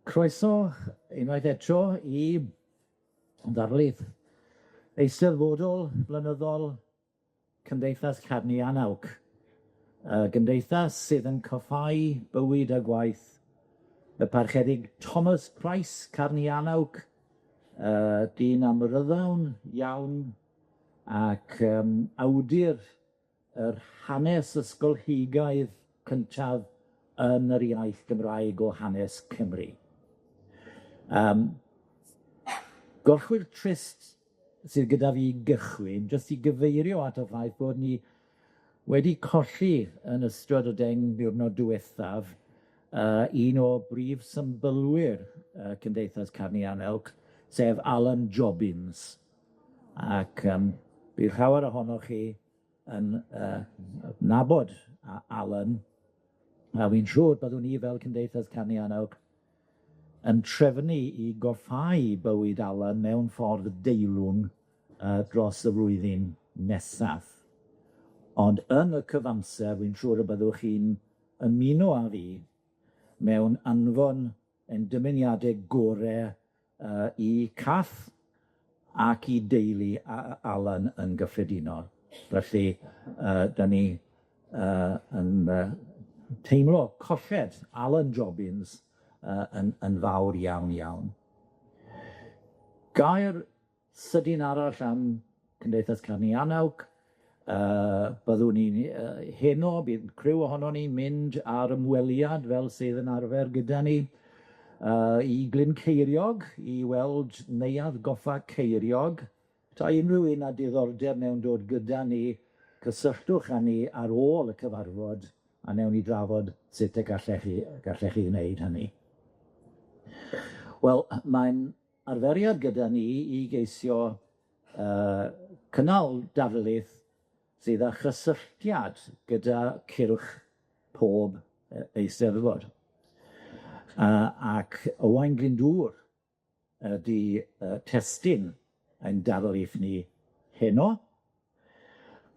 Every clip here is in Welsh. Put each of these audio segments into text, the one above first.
Croeso unwaith eto I ddarlith eisteddfodol blynyddol Cymdeithas Carnhuanawc. Gymdeithas sydd yn cofhau bywyd a gwaith y parchedig Thomas Price Carnhuanawc, dyn amryddawn iawn ac awdur yr hanes ysgolheigaidd cyntaf yn yr iaith Gymraeg o hanes Cymru. Gorchwyd trist sydd gyda fi gychwyn, jyst I gyfeirio at y ffaith bod ni wedi colli yn ystod y diwrnod diwethaf un o brif symbylwyr Cymdeithas Carnhuanawc, sef Alan Jobbins. Ac bydd llawer ohonoch chi yn nabod Alan, a fi'n siŵr byddwn ni fel Cymdeithas Carnhuanawc yn trefnu I goffáu bywyd Alan mewn ffordd deilwng dros y flwyddyn nesaf. Ond yn y cyfamser, fi'n siŵr y byddwch chi'n ymuno â fi mewn anfon ein dymuniadau gorau I cath ac I deulu Alan yn gyffredinol. Felly, da ni yn teimlo colled Alan Jobbins yn fawr iawn iawn. Gair sydyn arall am Cymdeithas Carnhuanawc, byddwn ni'n heno, bydd criw ohono ni mynd ar ymweliad fel sydd yn arfer gyda ni I Glynceiriog, I weld neuadd goffa ceiriog. Ta unrhyw un â diddordeb mewn dod gyda ni, cysylltwch â ni ar ôl y cyfarfod a newn ni drafod sut y gallech chi wneud hynny. Wel, mae'n arferiad gyda ni I geisio cynnal darlith sydd â chysylltiad gyda cyrch pob eisteddfod. Ac Owain Glyndŵr ydy testun ein darlith ni heno.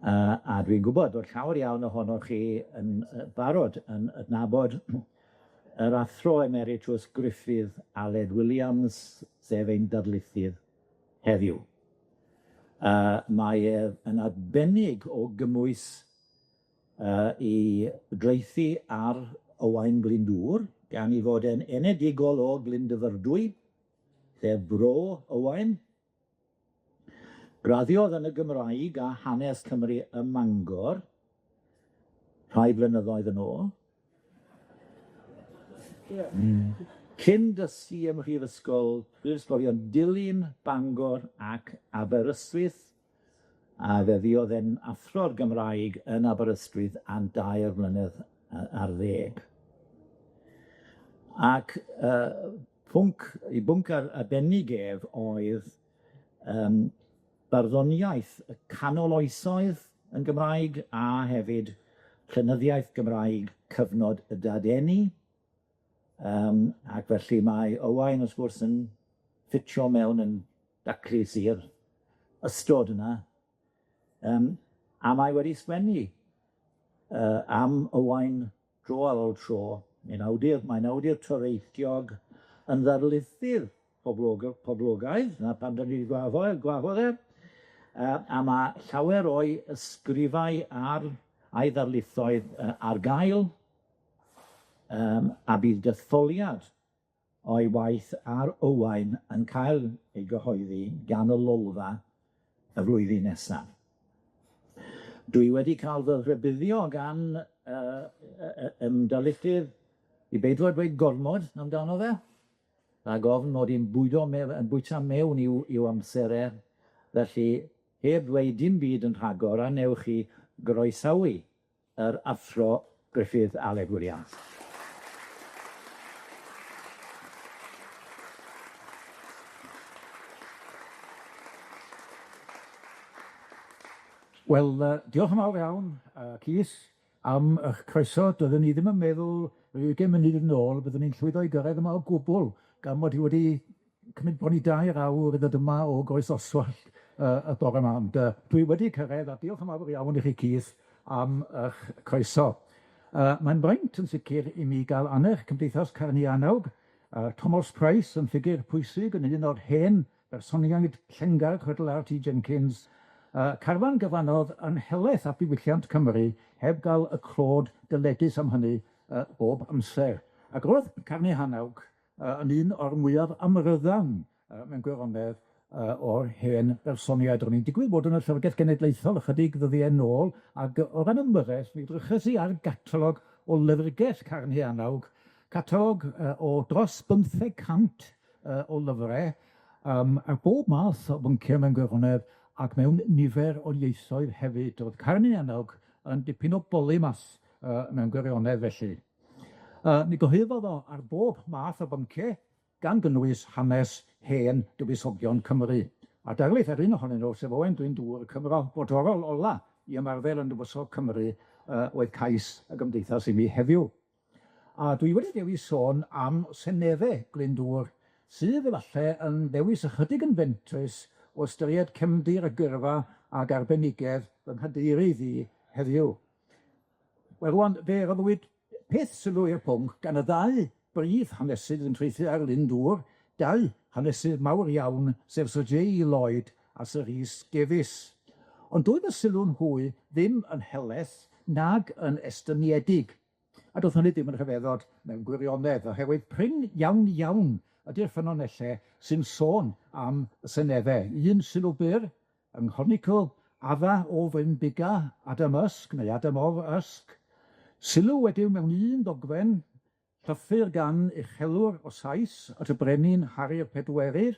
A dwi'n gwybod bod llawer iawn ohonoch chi yn barod yn adnabod yr Athro Emeritus Gruffydd Aled Williams, sef ein darlithydd heddiw. Mae yn arbennig o gymwys I dreithi ar Owain Glyndŵr, gan I fod yn enedigol o Glyndfyrdwy, sef bro Owain. Graddiodd yn y Gymraeg a hanes Cymru ym Mangor, rhai blynyddoedd yn ôl. Cyn dysgu ym Prifysgolion Dilyn, Bangor ac Aberystwyth, a fe fuodd e'n athro'r Gymraeg yn Aberystwyth am 2 mlynedd ar 10. Ac I bwnc arbennig ef oedd barddoniaeth y canol oesoedd yn Gymraeg a hefyd llenyddiaeth Gymraeg cyfnod y dadeni. Ac felly mae Owain wrth gwrs yn ffitio mewn yn daclus i'r ystod yna. A mae wedi sgwennu am Owain tro ar ôl tro. Mae'n awdur toreithiog yn ddarlithydd poblogaidd, na pan da ni gwahodd e. A mae llawer o'i ysgrifau a'i ddarlithoedd ar gael, a bydd detholiad o'i waith ar Owain yn cael ei gyhoeddi gan y Lolfa y flwyddyn nesaf. Dwi wedi cael fy rhybuddio gan ymdarlithydd I beidro dweud gormod amdano fe, a gofn mod i'n bwyta mewn i'w amserau. Felly, heb dweud dim byd yn rhagor, a newch chi groesawu yr Athro Gruffydd Aled Williams. Wel, diolch yn fawr iawn, Cys, am eich croeso. Doeddwn ni ddim yn meddwl 20 munud yn ôl byddwn ni'n llwyddo I gyrraedd yma o gwbl, gan mod I wedi cymryd bron I 2 awr i ddod yma o groesoswallt y bore yma. Ond dwi wedi cyrraedd, a diolch yn fawr iawn I chi, Cys, am eich croeso. Mae'n braint yn sicr I mi gael annych Cymdeithas Carnhuanawc Thomas Price yn ffigur pwysig yn un o'r hen bersoniaid llengar chwedl R.T. Jenkins. Carfan gyfanodd yn helaeth at ddiwylliant Cymru heb gael y clod dyledus am hynny bob amser. Ac roedd Carnhuanawc yn un o'r mwyaf amryddan mewn gwirionedd o'r hen bersoniaid. Ro'n i'n digwydd bod yn y Llyfrgell Genedlaethol ychydig ddyddiau nôl, ac o ran ymyrraeth, mi drychais i ar gatalog o lyfrgell Carnhuanawc, catalog o dros 500 o lyfrau, ar bob math o bynciau mewn gwirionedd, ac mewn nifer o ieithoedd hefyd. Roedd Carnhuanawc yn dipyn o bolymath mewn gwirionedd felly. Mi gyhoeddodd o ar bob math o bynciau, gan gynnwys hanes hen dywysogion Cymru. A darlith ar un ohonyn nhw, sef Owain Glyndŵr, y Cymro bodorol ola i ymarfer yn dywysog Cymru, oedd cais y Gymdeithas i mi heddiw. A dwi wedi dewis sôn am Seneddau Glyndŵr, sydd efallai yn dewis ychydig yn fentrus o ystyried cefndir y gyrfa ag arbenigedd fy nghadeirydd i heddiw. Wel, rwan, fe roddwyd peth sylw i'r pwnc gan y ddau brif hanesydd yn treithio ar Glyndŵr, dau hanesydd mawr iawn, sef Sir J. Lloyd a Sir Rhys Davies. Ond doedd y sylw'n hwy ddim yn helaeth nag yn estyniedig. A doedd hynny ddim yn rhyfeddod mewn gwirionedd, oherwydd prin iawn ydy'r ffynonellau sy'n sôn am y Seneddau. Un sylw byr yng Nghronicle Adda o Fenbiga Adam Usk, neu Adam of Usk. Sylw wedi'w mewn un ddogfen, llythyr gan uchelwr o Sais at y brenin Harri'r Pedwerydd.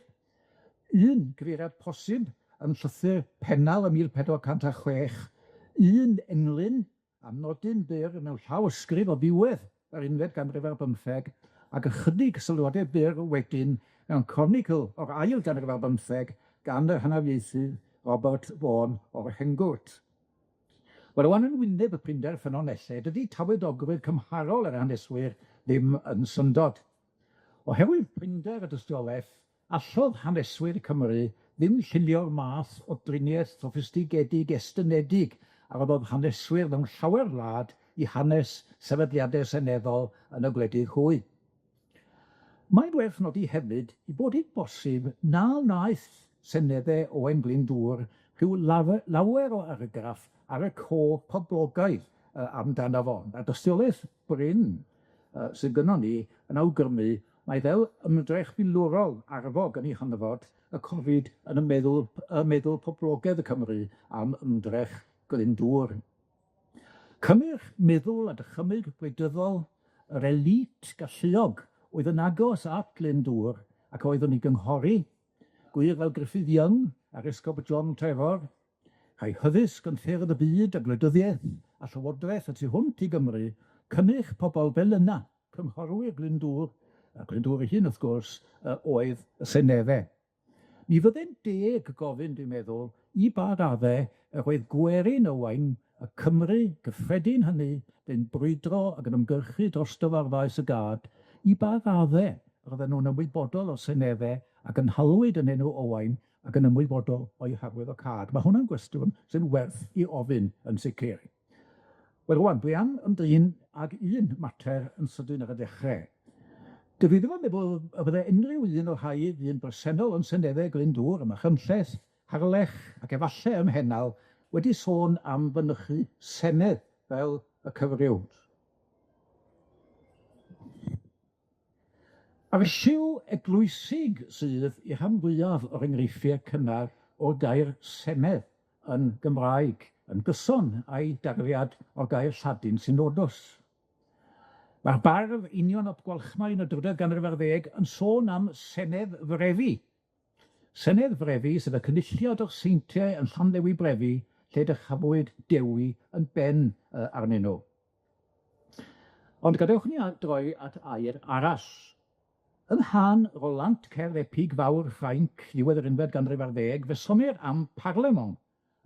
Un gyfeiriad posib yn llythyr Pennal ym 1406. Un englyn am nodyn byr mewn llawysgrif o ddiwedd yr 11th ganrif ar 15, ac ychydig sylwadau byr wedyn mewn Chronicle o'r ail ganrif ar 15 gan yr hanafiaethydd Robert Vaughan o'r Hengwrt. Wel, wan yn wyneb y prinder ffynonellau, dydy tawedogrwydd cymharol yr haneswyr ddim yn syndod. Oherwydd prinder y dystiolaeth, allodd haneswyr Cymru ddim llunio'r math o driniaeth soffistigedig estynedig a roddodd haneswyr mewn llawer wlad i hanes sefydliadau seneddol yn y gwledydd hwy. Mae'n werth nodi hefyd i bod hi'n bosib na wnaeth Seneddau Owain Glyndŵr rhyw lawer o argraff ar y côr poblogaidd amdano fo. A dystiolaeth bryn sydd gynnon ni yn awgrymu mae fel ymdrech filwrol arfog yn ei hanfod y Covid yn y meddwl poblogaidd y Cymru am ymdrech Glyndŵr. Cymryd meddwl a dychymyg gwleidyddol yr elit galluog oedd yn agos at Glyndŵr ac oedd yn ei gynghori, gwir fel Gruffydd ar Esgob John Trefor, rhai hyddysg yn ffyrdd y byd a gwleidyddiaeth a llywodraeth y tu hwnt i Gymru, cynnych pobol fel yna, cynghorwyr Glyndŵr, a Glyndŵr ei hun wrth gwrs, oedd y Seneddau. Mi fyddai'n deg gofyn, dwi'n meddwl, i ba raddau yr oedd gwerin Owain y Cymru gyffredin hynny, yn brwydro ac yn ymgyrchu dros dyfarfaes y gad, i ba raddau roedden nhw'n ymwybodol o Seneddau ac yn halwyd yn enw Owain ac yn ymwybodol o'i harwydd o cad. Mae hwnna'n gwestiwn sy'n werth i ofyn yn sicr. Wel, rwan, dwi am ymdrin ag un mater yn sydyn ar y dechrau. Dwi ddim yn meddwl y bydde unrhyw un o rhai ddyn bresennol yn Seneddau Glyndŵr, yma Chynlleth, Harlech ac efallai ym Mhennal wedi sôn am fynychu Senedd fel y cyfriwd. Ar isiw eglwysig sydd i'r rhan fwyaf o'r enghreifftiau cynnar o'r gair Senedd yn Gymraeg, yn gyson a'i darddiad o'r gair Lladin synodos. Mae'r bardd Union ap Gwalchmai yn y 12th ganrif ar 10 yn sôn am Senedd Frefi. Senedd Frefi sydd y cynulliad o'r seintiau yn Llandewi Brefi, lle dychafwyd Dewi yn ben arnyn nhw. Ond gadewch ni droi at air arall. Ym mhan Rolant cerdd epig fawr Ffrainc, ddiwedd yr 11th ganrif ar 10, fe sonir am parlemon,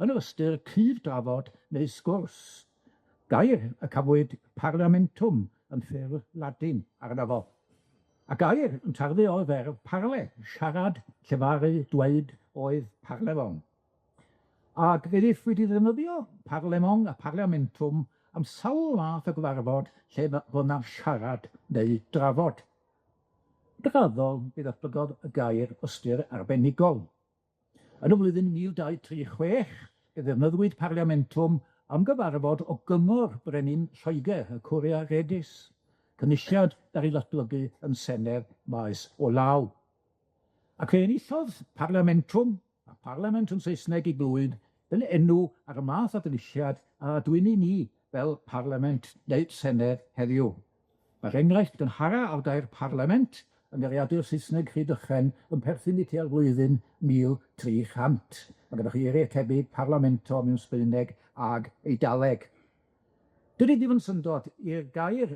yn yr ystyr cryf drafod neu sgwrs. Gair y cafwyd parlamentum yn ffurf Ladin arno fo. A gair yn tarddu o'r ferf parle, siarad, llefaru, dweud, oedd parlemon. A gredith wedi ddefnyddio parlemon a parlamentum am sawl math o gyfarfod lle fod yna siarad neu drafod. Draddol fe ddatblygodd y gair ystyr arbenigol. Yn y flwyddyn 1236, fe ddefnyddiwyd Parliamentwm am gyfarfod o gyngor brenin Lloegr, y Cwria Redis, cynulliad ar ei ddatblygu yn Senedd maes o law. Ac fe enillodd Parliamentwm, a Parliament yn Saesneg i glwyd, yn enw ar y math o ddynulliad a dwi'n i ni fel Parliament neu Senedd heddiw. Mae'r enghraifft yn hara o'r gair Parliament yn gariadur Saesneg Rhydychen yn perthyn i tua'r flwyddyn 1300. Mae gennych chi erill hefyd Parlamento mewn Sbaeneg ag Eidaleg. Dydy ddim yn syndod i'r gair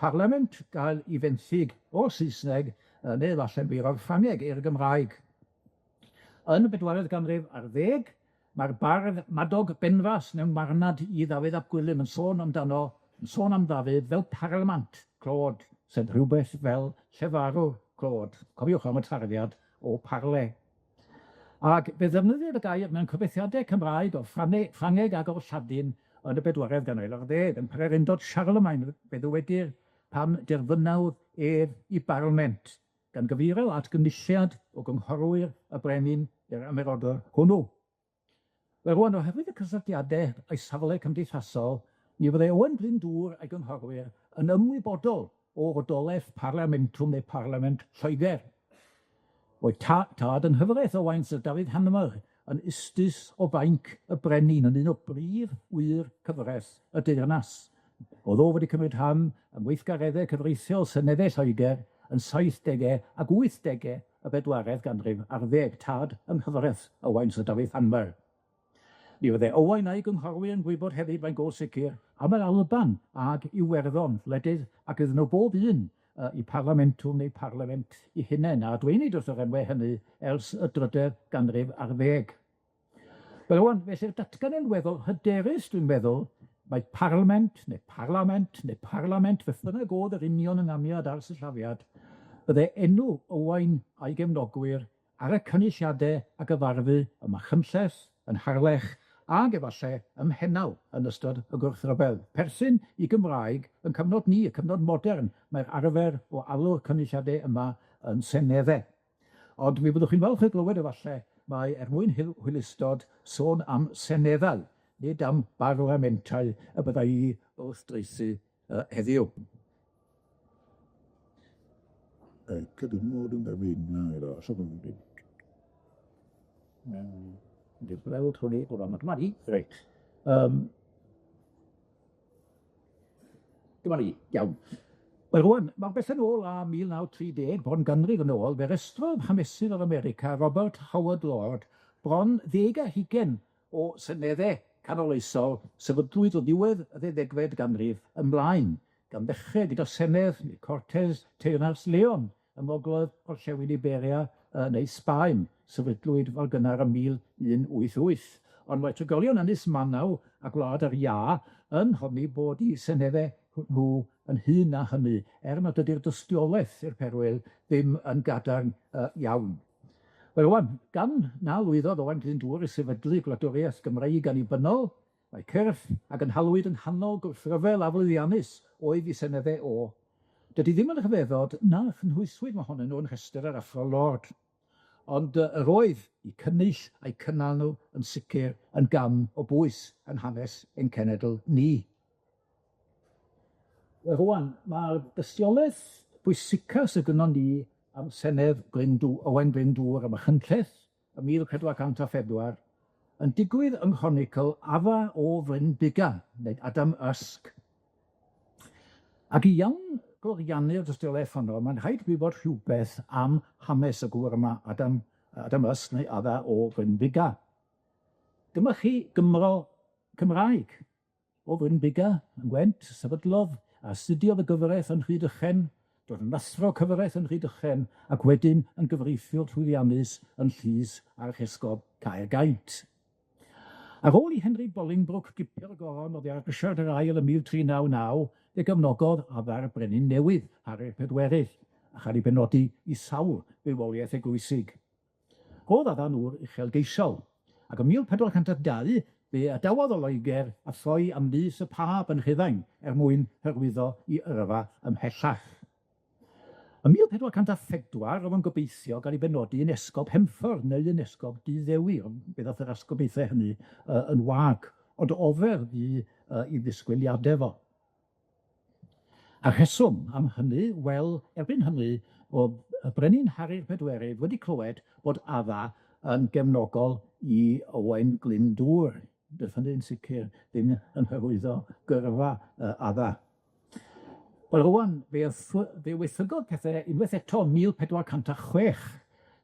Parliament gael ei fenthyg o Saesneg neu falle'n byr o'r Ffrangeg i'r Gymraeg. Yn y 14th ganrif ar 10, mae'r bardd Madog Benfas mewn marnad i Ddafydd ap Gwilym yn sôn am Ddafydd fel parlement clod, sef rhywbeth fel llefarwr clod. Cofiwch am y tarddiad o parle. Ac fe ddefnyddir y gair mewn cyfeithiadau Cymraeg o Ffrangeg ag o'r Lladin yn y 14th ganrif ar 10, yn pererindod Charlemagne, fe ddywedir pan derfynawd i barlment, gan gyfeirio at gynulliad o gynghorwyr y brenin i'r ymerodwr hwnnw. Fe rwan, oherwydd y cysylltiadau a'i safle cymdeithasol, mi fyddai Owain Glyndŵr a'i gynghorwyr yn ymwybodol o rodolaeth Parlamentwm neu Parlament Lloegr. Oedd tad yn hyfraith Owain Sir Dafydd Hanmer yn istus o fainc y brenin yn un o brif wyr cyfres y deyrnas. Oedd o wedi cymryd rhan yn weithgareddau cyfreithiol Seneddau Lloegr yn 70au ac 80au y 14th ganrif ar 10, tad yn hyfraith Owain Sir Dafydd Hanmer. Mi fyddai Owain a'i gynghorwyr yn gwybod hefyd mae'n go sicr am yr Alban ag Iwerddon, wledydd ac iddyn nhw bob un i Parlamentwm neu Parlament i hunain, a dwi'n neud wrth yr enwau hynny ers y 3fed ganrif ar 10. Fel rwan, felly'r datgan elweddol hyderus, dwi'n meddwl, mae Parlament, beth bynnag oedd yr union yn amiad ar sillafiad, byddai enw Owain a'i gefnogwyr ar y cynulliadau a gyfarfu ym Machynlleth, yn Harlech, ag efallai ym Mhennaw yn ystod y gwrthryfel. Perthyn i Gymraeg yn cyfnod ni, y cyfnod modern, mae'r arfer o alw'r cynulliadau yma yn Seneddau. Ond mi byddwch chi'n falch o glywed efallai mae mwyn hwylistod sôn am Seneddau, nid am barlamentau y byddai i wrth dreisu heddiw. Cydyn mod yn gyrfyn na iddo, so yn gwneud. Dwi'n gweld hwnni o'r amod. Dyma ni. Reit. Dyma ni, iawn. Wel rwan, mae'r beth yn ôl a 1930, bron ganrif yn ôl, fe restrodd hamesydd o'r America, Robert Howard Lord, bron 10 o seneddau canoloesol sefydlwyd o ddiwedd y 18fed ganrif ymlaen, gan ddechrau gyda Senedd Cortes Teyrnas Leon, ym ngogledd orllewin Iberia neu Sbaen, sefydlwyd fel gynnar ym 1188. Ond mae trigolion Ynys Manaw a Gwlad yr Ia yn honni bod i seneddau nhw yn hyn na hynny, nad ydy'r dystiolaeth i'r perwyl ddim yn gadarn iawn. Wel rwan, gan na lwyddodd Owain Glyndŵr i sefydlu gwladwriaeth Gymreig annibynnol, mae cyrff ac yn halwyd yn hannol gwrthryfel aflwyddiannus oedd i seneddau o. Dydy ddim yn rhyfeddod na chynhwyswyd mae honnyn nhw'n rhestr yr Athro Lord. Ond yr oedd i cynnull a'i cynnal nhw yn sicr yn gam o bwys yn hanes ein cenedl ni. Rwan, mae'r dystiolaeth bwysica sydd gynnon ni am Senedd Owain Glyndŵr am y Machynlleth ym 1404 yn digwydd yng Nghronicle Afa o Fryn Biga, neu Adam Usk. Ac i iawn gloriannu'r dystiolaeth honno, mae'n rhaid gwybod rhywbeth am hanes y gŵr yma, Adam Usk neu Afa o Fryn Biga. Dyma chi Gymro Cymraeg o Fryn Biga yn Gwent, sefydlodd a astudiodd y gyfraith yn Rhydychen, dod yn athro cyfraith yn Rhydychen, ac wedyn yn gyfreithiol llwyddiannus yn Llys a'r Esgob Caergaint. Ar ôl i Henry Bolingbroke gipio'r goron oddi ar Richard yr Ail yn 1399, fe gefnogodd Afa'r Brenin Newydd, Harri'r Pedwerydd, a char i benodi i sawl fywoliaeth eglwysig. Roedd addan nhw'r uchelgeisiol, ac yn 1402, fe adawodd o Loegr a throi am lys y Pab yn Rhufain mwyn hyrwyddo i yrfa ymhellach. Ym 1404, roedd yn gobeithio gael ei benodi yn esgob Hemffordd neu yn esgob Dyddewi, ond fe ddath yr asgobaethau hynny yn wag, ond ofer i ddisgwyliadau fo. A rheswm am hynny, wel, erbyn hynny, oedd y brenin Harri'r Pedwerydd wedi clywed bod adda yn gefnogol i Owain Glyndŵr. Beth hynny'n sicr ddim yn hyrwyddo gyrfa adda. Wel, rwan, fe weithygodd pethau unwaith eto 1406,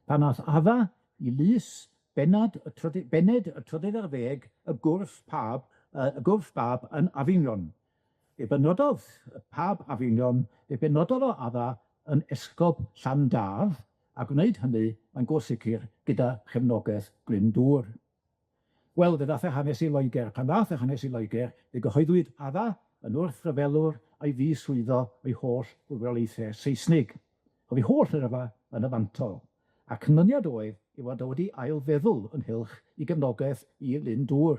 pan nath adda i lys bened y trydydd ar ddeg y gwrth fab yn Afinion. Fe benododd y pab Afinion, fe benododd o adda yn esgob Llandaf, a gwneud hynny yn go sicr gyda chefnogaeth Glyndŵr. Wel, fe ddath e hanes i Loegr. Pan ddath e hanes i Loegr, fe gyhoeddwyd adda yn wrthryfelwr a'i ddiswyddo ei holl wrthwelaethau Saesnig. Oedd ei holl yrfa yn y fantol, a cynyniad oedd ei fod o wedi ailfeddwl ynghylch i gefnogaeth i Glyndŵr.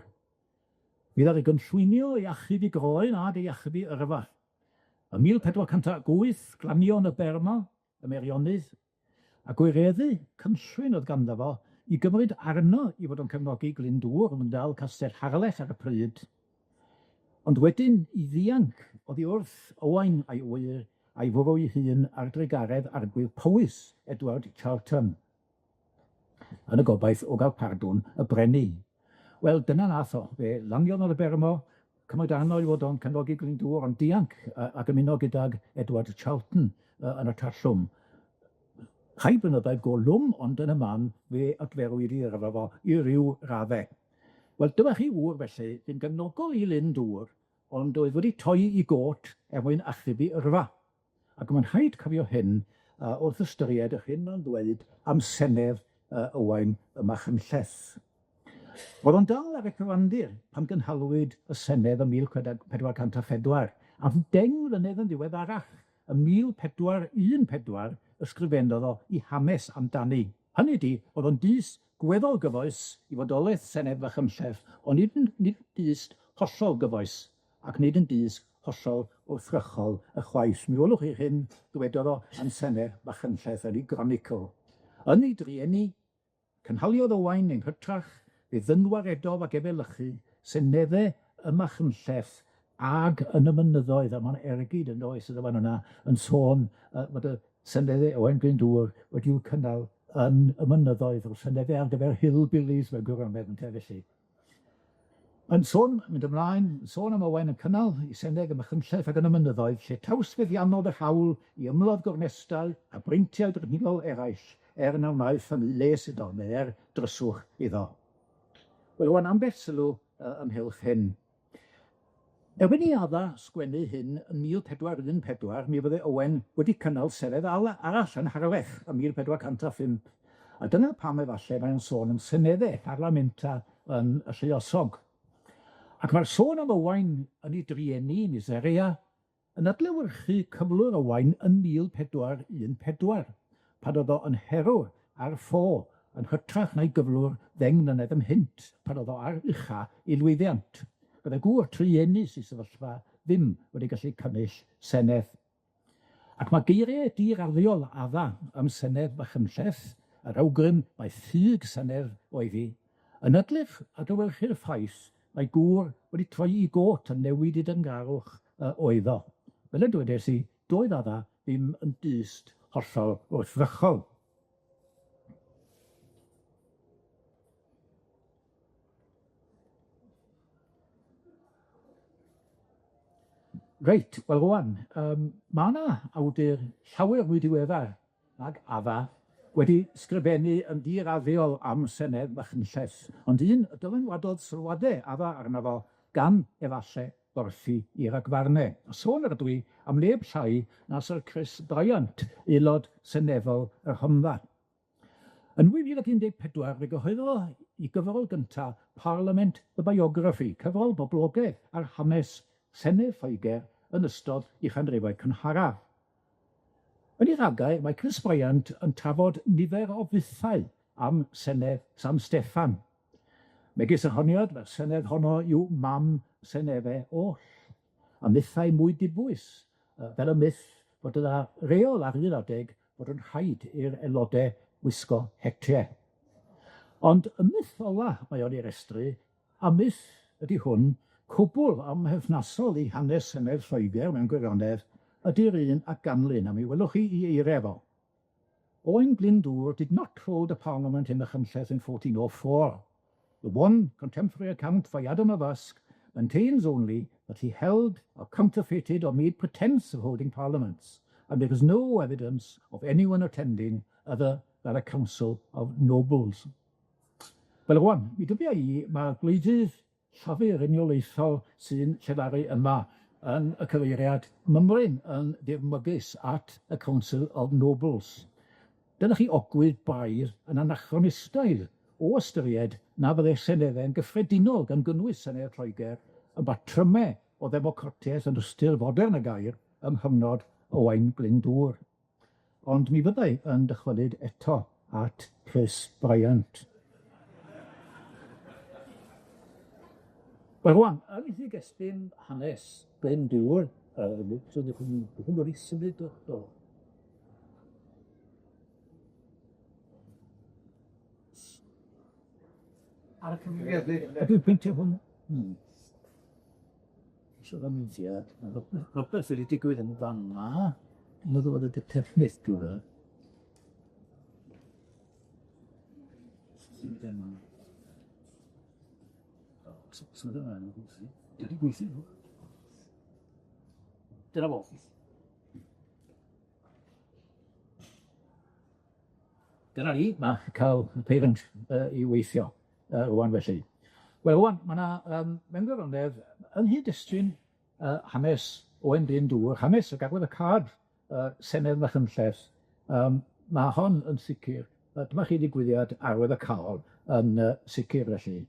Mi ddaru gynllwynio ei achub i groen a ei achub i yrfa. Ym 1408, glanion y Berma, y Meirionnydd, a gwireddu cynllwyn oedd ganddo fo i gymryd arno i fod yn cefnogi Glyndŵr yn dal Castell Harlech ar y pryd. Ond wedyn i ddianc oddi wrth Owain a'i wyr a'i fwrw ei hun ar dreigaredd arglwydd Powys Edward Charlton, yn y gobaith o gael pardwn y breni. Wel, dyna nath o. Fe laniodd ar y Bermo, cymryd arno i fod o'n cefnogi Glyndŵr, ond dianc ac ymuno gydag Edward Charlton yn y Trallwm. Rhai blynyddoedd golwm, ond yn y man fe adferwyd i yrfa fo i ryw raddau. Wel, dyma chi wr felly, ddim gefnogol i Glyndŵr, ond oedd wedi toi i got mwyn achub i yrfa. Ac mae'n rhaid cofio hyn wrth ystyried y hyn o'n dweud am Senedd Owain y Machynlleth. Roedd o'n dal ar y cyfandir pan gynhalwyd y Senedd ym 1404, a deng mlynedd yn ddiweddarach, ym 1414, ysgrifennodd o i hanes amdani. Hynny ydi, oedd o'n dys gweddol gyfoes i fodolaeth Senedd Machynlleth, ond nid dys hollol gyfoes, ac nid yn dys hollol wrthrychol y chwaith. Mi welwch chi hyn ddywedodd o yn Senedd Machynlleth yn ei Chronicle. Yn ei drieni, cynhaliodd Owain ein hytrach, fe ddynwaredodd ac efelychu Seneddau y Machynlleth ag yn y mynyddoedd, a mae'n ergyd yn oes yn y fan yna, yn sôn fod y Seneddau Owain Glyndŵr wedi'w cynnal yn y mynyddoedd, o'r Seneddau ar gyfer hillbillies, fe gwrwnedd yn te felly. Yn sôn, mynd ymlaen, sôn am Owain yn cynnal i Senedd y Machynlleth ac yn y mynyddoedd, lle tawsfeddiannodd y hawl i ymladd gornestau a breintiau drynhilol eraill, na wnaeth hynny les iddo, neu dryswch iddo. Wel, rwan ambell sylw ymhylch hyn. Erbyn i adda sgwennu hyn yn 1414, mi fydde Owain wedi cynnal Senedd arall yn Harlech ym 1405. A dyna pam efallai mae'n sôn am seneddau parlamenta yn y lluosog. Ac mae'r sôn am Owain yn ei drieni yn Iseria yn adlewyrchu cyflwr Owain yn 1414, pan oedd o yn herwr ar ffô yn hytrach na'i gyflwr ddeng mlynedd ymhynt, pan oedd o ar ucha i lwyddiant. Bydde gŵr trienus i sefyllfa ddim wedi gallu cynnull Senedd. Ac mae geiriau dirarddiol adda am Senedd Machynlleth, yr awgrym mai ffug Senedd oedd hi, yn adlewyrchu'r ffaith mae gŵr wedi troi i got yn newid i dyngarwch oedd o. Fel y dwedes i, doedd adda ddim yn dyst hollol wrthrychol. Reit, wel rwan, mae yna awdur llawer mwy diweddar ag adda wedi sgrifennu yn diraddiol am Senedd Machynlleth, ond un y dylanwadodd sylwadau adda arno fo gan efallai borthi i'r ragfarnau. A sôn ar ydw i am neb llai na Sir Chris Bryant, aelod seneddol y Rhondda. Yn 2014, fe gyhoeddodd i gyfrol gyntaf Parliament y Biography, cyfrol boblogaidd ar hanes Senedd Lloegr yn ystod ei chanrifoedd cynharaf. Yn ei ragau, mae Chris Bryant yn trafod nifer o fythau am Senedd San Steffan. Megis y honiad, mae'r Senedd honno yw mam Seneddau oll, a mythau mwy dibwys, fel y myth bod yna reol ar un adeg bod yn rhaid i'r aelodau wisgo hectiau. Ond y myth ola mae o'n ei restru, a myth ydy hwn, cwbl amherthnasol i hanes Senedd Lloegr mewn gwirionedd, ydy'r un a ganlyn, a mi welwch chi i eiriau fo. Owain Glyndŵr did not hold a parliament in the Chymdeithas in 1404. The one contemporary account by Adam of Usk maintains only that he held or counterfeited or made pretence of holding parliaments, and there is no evidence of anyone attending other than a council of nobles. Wel, rwan, mi dybia i, mae gwleidydd llafur uniolaethol sy'n lledaru yma yn y cyfeiriad mymryn yn ddefmygus at y Council of Nobles. Dyna chi ogwydd bair yn anachronistaidd o ystyried na fydde seneddau'n gyffredinol gan gynnwys Senedd Lloegr yn batrymau o ddemocratiaeth yn ystyr fodern y gair ym nghyfnod Owain Glyndŵr. Ond mi fyddai yn dychwelyd eto at Chris Bryant. Wel, rwan, yn eich estyn hanes Glyndŵr, so ddechwn nhw'n symud o. Ar y cyfrifiadur. Dwi'n pwyntio hwn. Isio fan myndiau. Rhywbeth wedi digwydd yn fan yma. Yn ddod y defnydd dwi'n dda. Sydd yma yn gweithio. Dwi'n gweithio. Dyna fo. Dyna ni, mae cael peirant i weithio. Rwan felly. Wel, rwan, mae yna mewn gwirionedd yn hyd estyn hanes Owain Glyndŵr, hanes o gagwedd y cad Senedd Machynlleth, mae hon yn sicr, dyma chi digwyddiad arwydd y cael yn sicr felly.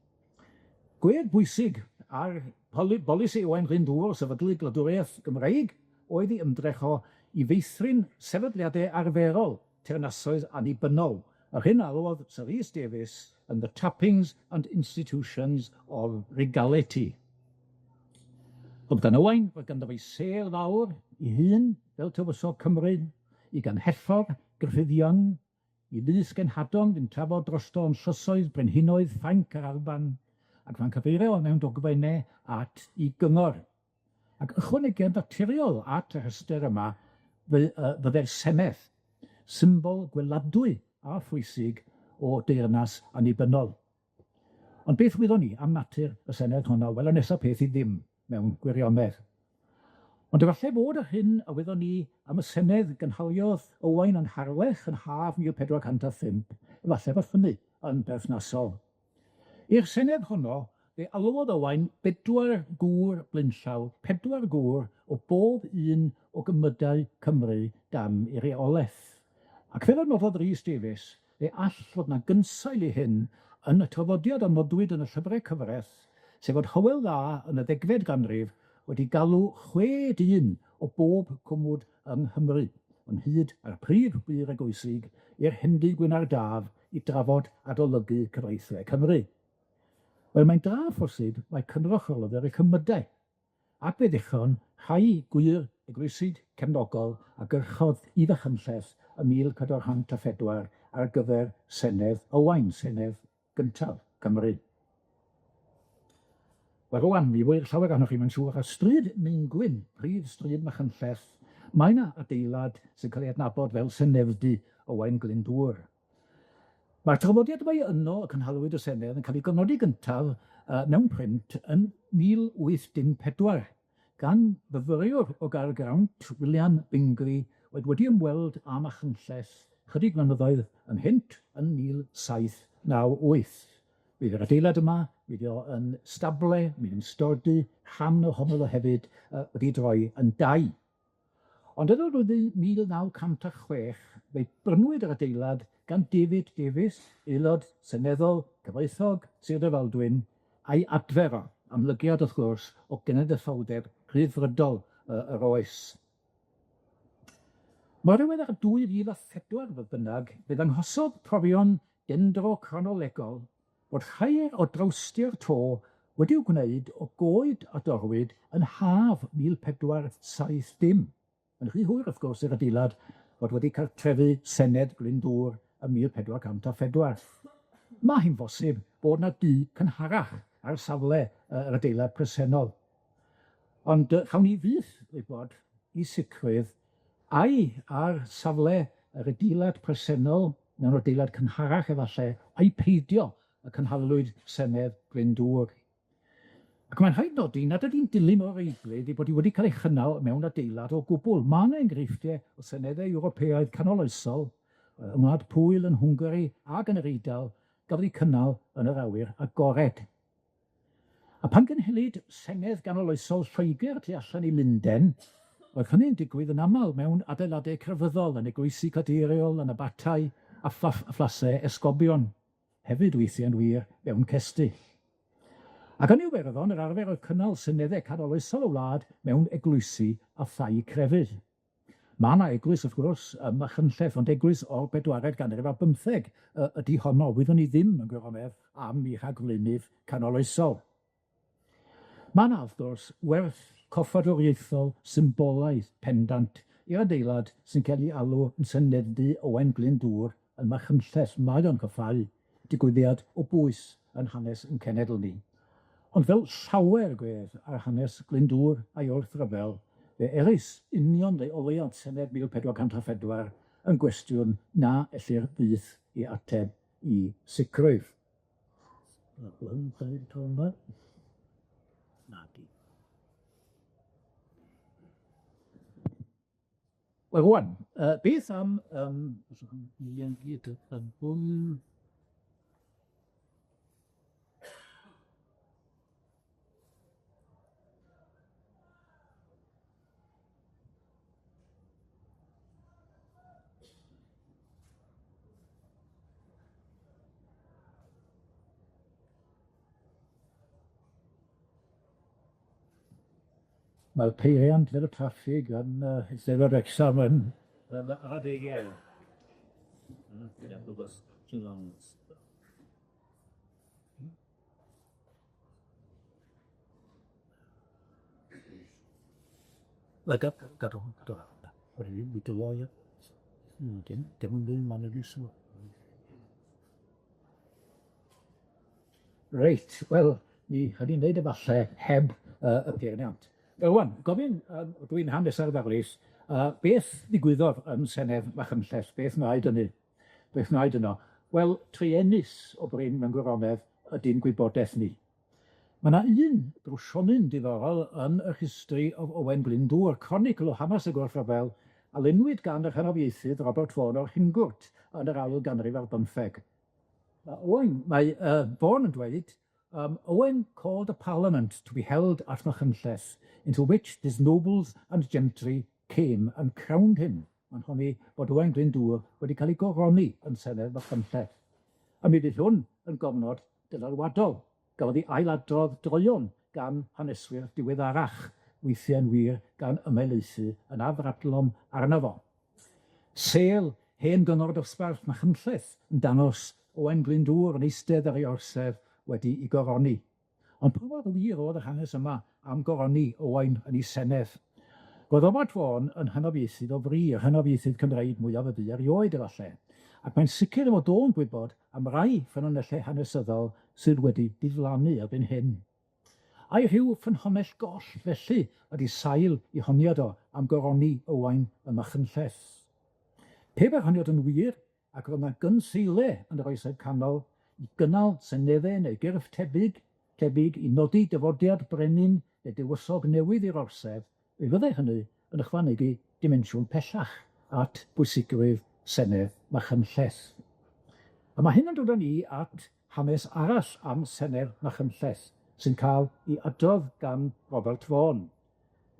Gwedd bwysig ar bolisi Owain Glyndŵr o sefydlu gwladwriaeth Gymreig oedd ei ymdrech o i feithrin sefydliadau arferol teyrnasoedd annibynnol. Ar hyn alwodd Sir Rhys Davies and the trappings and institutions of regality. Ond gan Owain, roedd ganddo fe sêl fawr i hun fel tywysog Cymru, i ganhellor Gruffyddion, i lys genhadon yn trafod drosto yn llysoedd, brenhinoedd, Ffrainc a'r Alban, ac mae'n cyfeirio mewn dogfennau at i gyngor. Ac ychwanegiad naturiol at y hyster yma fydde'r Senedd, symbol gweladwy a phwysig o deyrnas annibynnol. Ond beth wyddon ni am natur y Senedd honno? Wel, y nesaf peth i ddim mewn gwirionedd. Ond efallai bod yr hyn a wyddon ni am y Senedd gynhaliodd Owain yn Harlech yn haf 1405, efallai bod hynny yn berthnasol. I'r Senedd honno, fe alwodd Owain 4 gŵr blaenllaw, 4 gŵr o bob un o gymydau Cymru dam i reolaeth. Ac fel adnoddodd Rhys Davies, fe all fod yna gynsail i hyn yn y traddodiad a nodwyd yn y llyfrau cyfraith, sef fod Hywel Dda yn y 10fed ganrif wedi galw 6 dyn o bob cwmwd yng Nghymru, yn hyd ar prif bur egoesig i'r Hendy Gwynar Daf i drafod adolygu cyfreithiau Cymru. Wel, mae'n da phosib mae cynroch o lyfr y cymydau, ac fe ddechon rhai gwir eglwysid cefnogol a gyrchodd i Fachynlleth ym 1404 ar gyfer Senedd Owain, Senedd gyntaf Cymru. Wel, rwan, mi fwy'r llawer anoch chi, mae'n siŵr, a stryd Meingwyn, prif stryd Machynlleth, mae yna adeilad sy'n cael ei adnabod fel Senedd Owain Glyndŵr. Mae'r traddodiad yma yno y cynhalwyd y Senedd yn cael ei gynodi gyntaf mewn print yn 1814, gan fyfyriwr o Gaergrawnt, William Bingley, wedi ymweld â Machynlleth chydig flynyddoedd yn hynt yn 1798. Bydd yr adeilad yma, bydd yn stable, bydd yn stordy, rhan ohono hefyd wedi droi yn 2. Ond yn ôl 1906, fe brynwyd yr adeilad gan David Davies, aelod seneddol, cyfoethog, Sir Dyfaldwyn, a'i adfer o, amlygiad wrth gwrs o genedlaetholdeb rhyddfrydol yr oes. Mae'r diwedd ar 2004 fodd bynnag, bydd anghosodd profion dendro chronolegol bod rhai o drawstio'r to wedi'w gwneud o goed a dorwyd yn haf 1470. Yn rhy hwyr, wrth gwrs, i'r adeilad fod wedi cael trefu Senedd Glyndŵr ym 1404. Mae hi'n bosib bod yna dŷ cynharach ar safle yr adeilad presennol. Ond chawn ni fyth wybod i sicrwydd ai ar safle yr adeilad presennol neu'r adeilad cynharach efallai, ai peidio y cynhalwyd Senedd Glyndŵr. Ac mae'n rhaid nodi nad ydy'n dilyn o'r eiglyd ei bod hi wedi cael ei chynnal mewn adeilad o gwbl. Mae yna enghreifftiau o seneddau Ewropeaidd canoloesol, yng Ngwlad Pwyl yn Hwngari ac yn yr Eidal, gafodd eu cynnal yn yr awyr agored. A pan gynhylid senedd ganoloesol Lloegr tu allan i Lunden, oedd hynny'n digwydd yn aml mewn adeiladau crefyddol yn eglwysi cadeiriol, yn Abatai a phlasau esgobion, hefyd weithiau'n wir mewn cesti. Ac yn Iwerddon, yr arfer oedd cynnal seneddau canoloesol y wlad mewn eglwysi a thai crefydd. Mae yna eglwys, wrth gwrs, ym Machynlleth, ond eglwys o'r 4eg ganrif ar 15 ydy honno. Wyddwn ni ddim yn gwirionedd am ei rhagflaenydd canoloesol. Mae yna, wrth gwrs, werth coffadwriaethol symbolaidd pendant i'r adeilad sy'n cael ei alw yn syneddu Owain Glyndŵr yn Machynlleth. Mae o'n cyffau digwyddiad o bwys yn hanes yn cenedl ni. Ond fel llawer gwedd ar hanes Glyndŵr a'i wrthryfel, fe erys union leoliad Senedd 1404 yn gwestiwn na ellir byth i ateb i sicrwydd. Wel, rwan, beth am mae'r peiriant fel y traffig yn Eisteddfod Wrecsam yn adegau. Reit, wel, ni hynny'n neud efallai heb y peiriant. Rwan, gofyn, dwi'n hanes ar ddarlus, beth ddigwyddodd yn Senedd Machynlleth, beth wnaed yno? Wel, triennus o brin mewn gwirionedd ydy'n gwybodaeth ni. Mae yna un brwsionin diddorol yn y rhestri o Owain Glyndŵr, cronicl o hanes y gwrthryfel, a lenwyd gan yr henofiaethydd Robert Vaughan o'r Hingwrt yn yr awyl ganrif ar 15. Owain, mae Vaughan yn dweud, Owain called a parliament to be held at Machynlleth, into which his nobles and gentry came and crowned him. Mae'n honni bod Owain Glyndŵr wedi cael ei goroni yn Senedd Machynlleth. A mi fydd hwn yn gofnod dylanwadol. Gafodd ei ailadrodd droion gan haneswyr diweddarach, weithiau'n wir gan ymelaethu yn afradlon arno fo. Sel hen gyngor dosbarth Machynlleth yn dangos Owain Glyndŵr yn eistedd ar ei orsedd wedi ei goroni. Ond pa mor wir oedd y hanes yma am goroni Owain yn ei senedd? Roedd Robert Vaughan yn henofiaethydd o fri, yr henofiaethydd Cymreig mwyaf y bu erioed efallai. Ac mae'n sicr fod o'n gwybod am rai ffynonellau hanesyddol sydd wedi diflannu erbyn hyn. A'i rhyw ffynhonnell goll felly ydi sail i honiad o am goroni Owain yn Machynlleth. Pe bydd honiad yn wir, ac roedd yna gynseile yn yr oesoedd canol i gynnal seneddau neu gyrff tebyg i nodi dyfodiad brenin neu dywysog newydd i'r orsedd, fe fyddai hynny yn ychwanegu dimensiwn pellach at bwysigrwydd Senedd Machynlleth. A mae hyn yn dod â ni at hanes arall am Senedd Machynlleth, sy'n cael ei adrodd gan Robert Vaughan.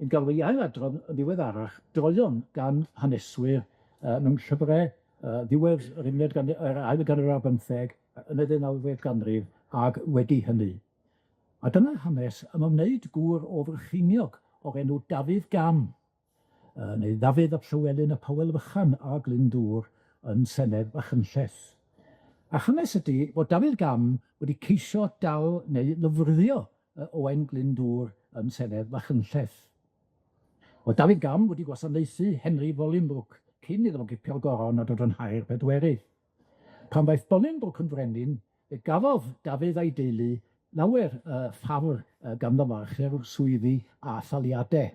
Yn gael ei ailadrodd yn ddiweddarach droion gan haneswyr mewn llyfrau ddiwedd yr ail ganrif ar 15 yn y 19eg ganrif ag wedi hynny. A dyna hanes am ymwneud gŵr o frycheiniog o'r enw Dafydd Gam, neu Dafydd ap Llywelyn y Powel Fychan a Glyndŵr yn Senedd Machynlleth. A hanes ydy bod Dafydd Gam wedi ceisio dal neu lyfryddio Owain Glyndŵr yn Senedd Machynlleth. Oedd David Gam wedi gwasanaethu Henry Bolingbroke cyn iddo fo gipio'r goron a dod yn hair bedwerydd. Pan ddaeth Bolingbroke yn frenin, fe gafodd Dafydd a'i deulu lawer ffafr ganddo farch er swyddi a thaliadau.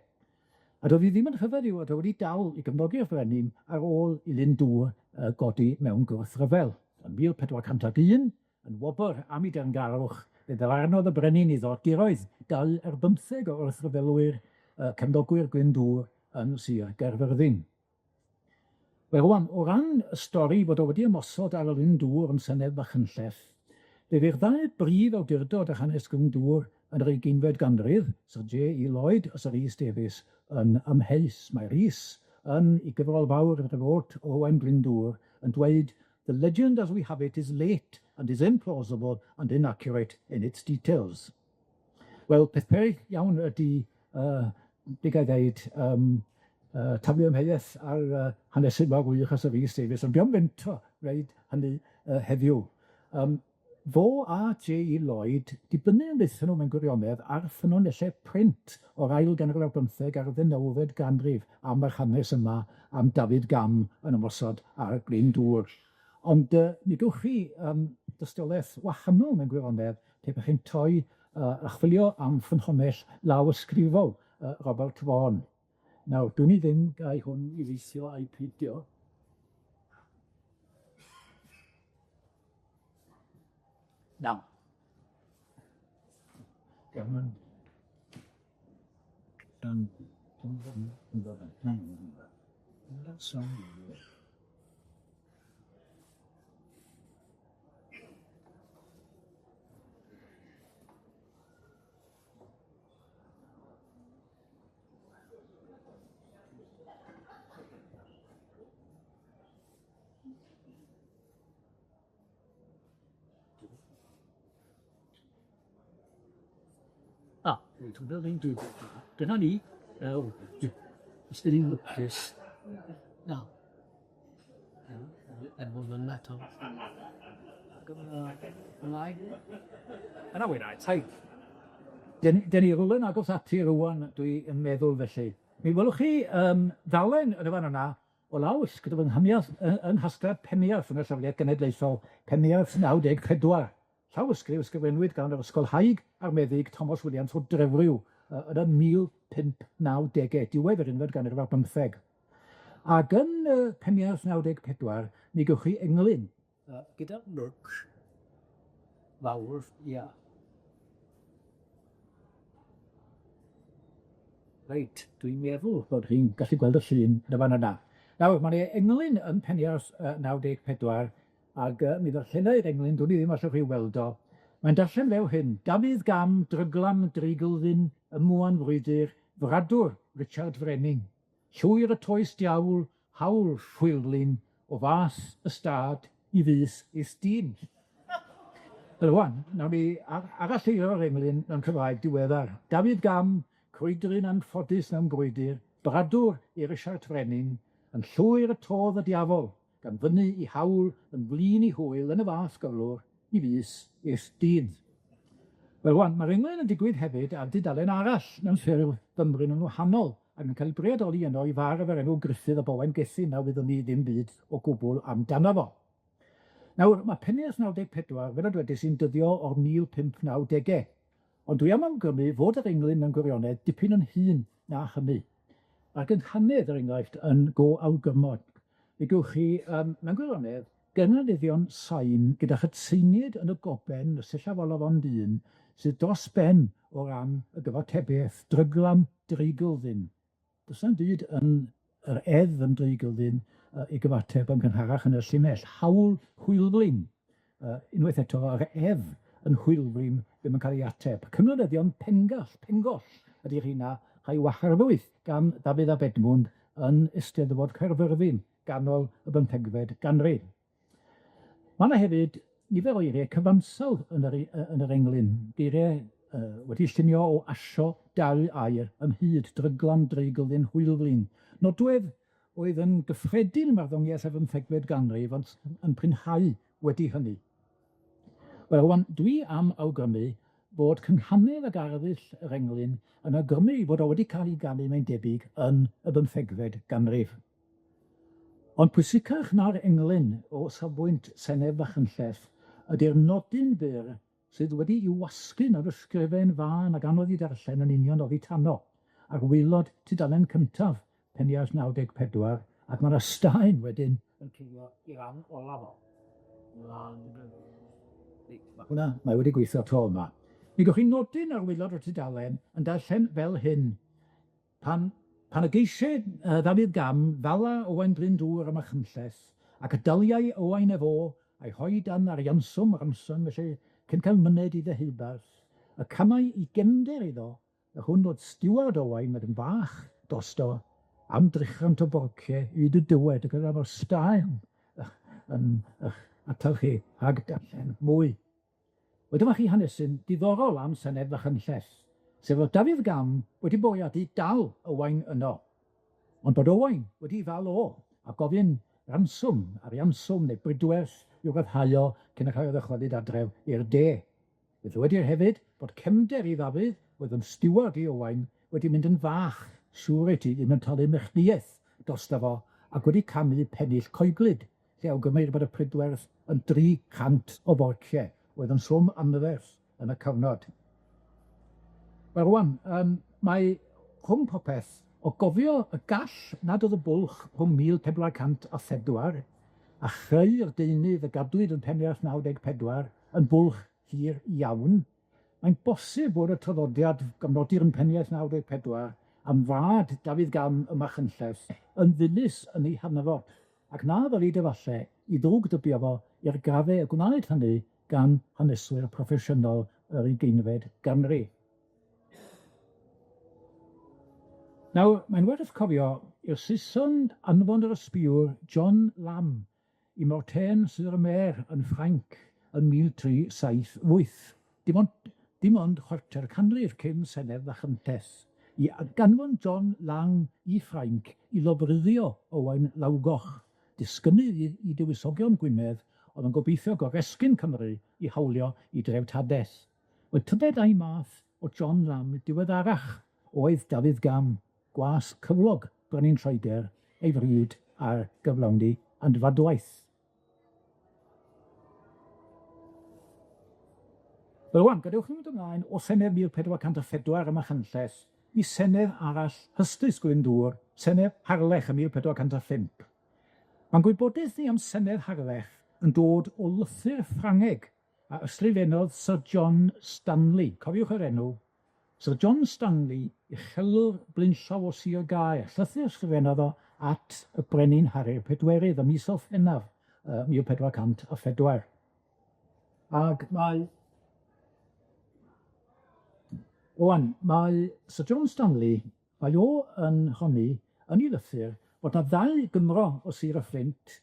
A doedd hi ddim yn hyfed i'w oedd wedi dal i gymdogi'r frenin ar ôl i Glyndŵr godi mewn gwrthryfel. Yn 1401, yn wobr am ei derngarwch, fe ddyfarnodd y brenin iddo guroedd 2 ar 15 o wrthryfelwyr cymdogwyr Glyndŵr yn Sir Gaerfyrddin. Wel, rwan, o ran y stori bod o wedi ymosod ar y Glyndŵr yn Senedd Machynlleth, fe fydd 2 brif awdurdod a hanes Glyndŵr yn yr 18fed ganrif, Sir J. Lloyd a Sir Rhys Davies, yn amheus. Mae Rhys yn ei gyfrol fawr y report o Owain Glyndŵr yn dweud, "The legend as we have it is late and is implausible and inaccurate in its details." Wel, peth peryg iawn ydy, beth ga'i ddeud, taflu ymheuaeth ar hanesydd mawr wych a Sir Rhys Davies, ond biom mento reid hynny heddiw. Fo a J. Lloyd dibynnu yn ddeithio nhw mewn gwirionedd ar ffynonellau print o'r ail ganrif ar 15 ar 19fed ganrif am yr hanes yma am David Gam yn ymosod ar Glyndŵr. Ond mi gewch chi dystiolaeth wahanol mewn gwirionedd pe bych chi'n toi a chwilio am ffynhonnell lawysgrifol Robert Vaughan. Nawr, dwi'n i ddim gael hwn i weithio a'i peidio. Nawr. Dyna ni. Ysdyn ni'n lwcus. Nawr. Edmund yn eto. Ymlaen. Yna wynau, tai. Den ni rwlen agos ati rwan, dwi yn meddwl felly. Mi welwch chi ddalen yn y fan yna o laws gyda fy nghymiaeth yn hastad peniarth yn y Llafliad Genedlaethol, peniarth 94. Llawysgrif ysgrifenwyd gan yr Ysgol Haig a'r Meddyg Thomas Williams o Drefryw yn y 1590, diwedd yr 11fed ganrif ar 15. Ac yn peniarth 94, mi gewch chi englyn gyda lwc fawr, ia. Reit, dwi'n meddwl bod chi'n gallu gweld y llun yn y fan yna. Nawr, mae'n englyn yn peniarth 94, ac mi ddarllenai'r englyn, dwi'n i ddim allwch chi weld o. Mae'n darllen few hyn, Dafydd Gam, dryglam, dreigldyn, ymwan frwydr, fradwr, Richard Frening. Llwyr y toes diawl, hawl ffwylglyn, o fas y stad i fys ysdyn. Wel, wan, nawr ni arall eio'r englyn yn Cymraeg diweddar. Dafydd Gam, crwydryn anffodus mewn gwydr, bradwr i Richard Frening, yn llwyr y todd y diafol, gan fyny i hawl yn flin i hwyl yn y fath gyflwr i fys ysdyn. Wel, wan, mae'r englyn yn digwydd hefyd ar dudalen arall mewn ffurf fymryn yn wahanol, ac yn cael ei briodoli yno i far efo'r enw Gruffydd a Owain Gethin, a wyddwn ni ddim byd o gwbl amdano fo. Nawr, mae peniarth 94, fel dweud, sy'n dyddio o'r 1590, ond dwi am awgrymu fod yr englyn mewn gwirionedd dipyn yn hŷn na hynny. Ac yn hanedd yr enghraifft yn go awgymod. Fe gewch chi, mewn gwirionedd, gynadyddion sain gyda chytseiniad yn y goben, y silla olofon dyn, sydd dros ben o ran y gyfatebeth, dryglam dreigldyn. Does na'm byd yn yr edd yn dreigldyn i gyfateb am gynharach yn y llinell. Hawl hwylflym. Unwaith eto, yr edd yn hwylflym ddim yn cael ei ateb. Cynadyddion pengoll ydy'r hynna rhai waharddwydd gan Dafydd a Bedmwnd yn Eisteddfod Caerfyrddin ganol y 15fed ganrif. Mae yna hefyd nifer o eiriau cyfansawdd yn yr englyn. Geiriau wedi llunio o asio dal air ymhyd dryglam dreigldyn hwylflyn. Nodwedd oedd yn gyffredin marddoniaeth y 15fed ganrif, ond yn prynhau wedi hynny. Wel, wan, dwi am awgrymu bod cynghanedd ag arddull yr englyn yn awgrymu bod o wedi cael ei ganu, mae'n debyg, yn y 15fed ganrif. Ond pwysicach na'r englyn o safbwynt Senedd Fachynlleth ydy'r nodyn byr sydd wedi i'w wasgu'n ar ysgrifen fan ac anodd i darllen yn union oddi tano, ac waelod tudalen cyntaf Penias 94, ac mae'r ystau wedyn yn ceisio i ran olaf o. Mae wedi gweithio to yma. Mi gewch chi nodyn ar waelod o'r tudalen yn darllen fel hyn. Pan y geisiau Dafydd Gam fala Owain Glyndŵr am Machynlleth, ac y daliau Owain efo a'i hoi dan ar ransom, felly cyn cael myned i ddeheubarth, y camau i gefnder iddo, y hwn oedd stiward Owain yn fach dosto, am drychant o borciau i dy dywed, ac yr staen yn atal chi ag darllen mwy. Wedyn chi hanesyn diddorol am Senedd Fachynlleth, sef oedd Dafydd Gam wedi bwriadu dal Owain yno. Ond bod Owain wedi fal o, a gofyn ransom, arianswm neu brydwerth i'w gathau o cyn y cael ei ddychwelyd adref i'r de. Fe ddywedir hefyd bod cefnder i Ddafydd, oedd yn stiward i Owain, wedi mynd yn fach, siŵr i ti ddim yn talu mechnïaeth drosto fo, ac wedi camu pennill coeglyd, lle awgrymu'r bod y prydwerth yn 300 o borciau, oedd yn swm anferth yn y cyfnod. Wel, rwan, mae rhwng popeth o gofio y gall nad oedd y bwlch rhwng 1404 a chreu'r deunydd y gadwyd yn Penias 94 yn bwlch hir iawn, mae'n bosib bod y traddodiad gofnodir yn Penias 94 am fad Dafydd Gam y Machynlleth yn ddilys yn ei hanfod, ac na ddylid efalle i ddrwg dybio fo i'r grafau y gwnaed hynny gan haneswyr proffesiynol yr 15fed ganrif. Nawr, mae'n werth cofio i'r Saeson anfon yr ysbiwr John Lamb i Mortain-sur-Mer yn Ffrainc yn 1378. Dim ond chwarter canrif cyn Senedd Fachynlleth, i ganfon John Lamb i Ffrainc i lofruddio Owain Lawgoch, disgynydd i dywysogion Gwynedd, oedd yn gobeithio goresgyn Cymru i hawlio i dreftadaeth. Oedd tybed a'i math o John Lamb diweddarach oedd Dafydd Gam, gwas cyflog Brenin Lloegr, ei fryd ar gyflawni andfadwaith. Wel, wan, gadewch ni mynd ymlaen o Senedd 1404 y Machynlleth i Senedd arall hystus Glyndŵr, Senedd Harlech ym 1405. Mae'n gwybodaeth ni am Senedd Harlech yn dod o lythyr Ffrangeg a ysgrifennodd Sir John Stanley. Cofiwch yr enw. Sir John Stanley, uchelwr blaenllaw o Sir Gaer. Llythyr ysgrifennodd o at y brenin Harri'r Pedwerydd ym mis o Ffennaf 1404. Ag mae Sir John Stanley, mae o yn honni yn ei lythyr bod 'na ddau Gymro o Sir y Fflint,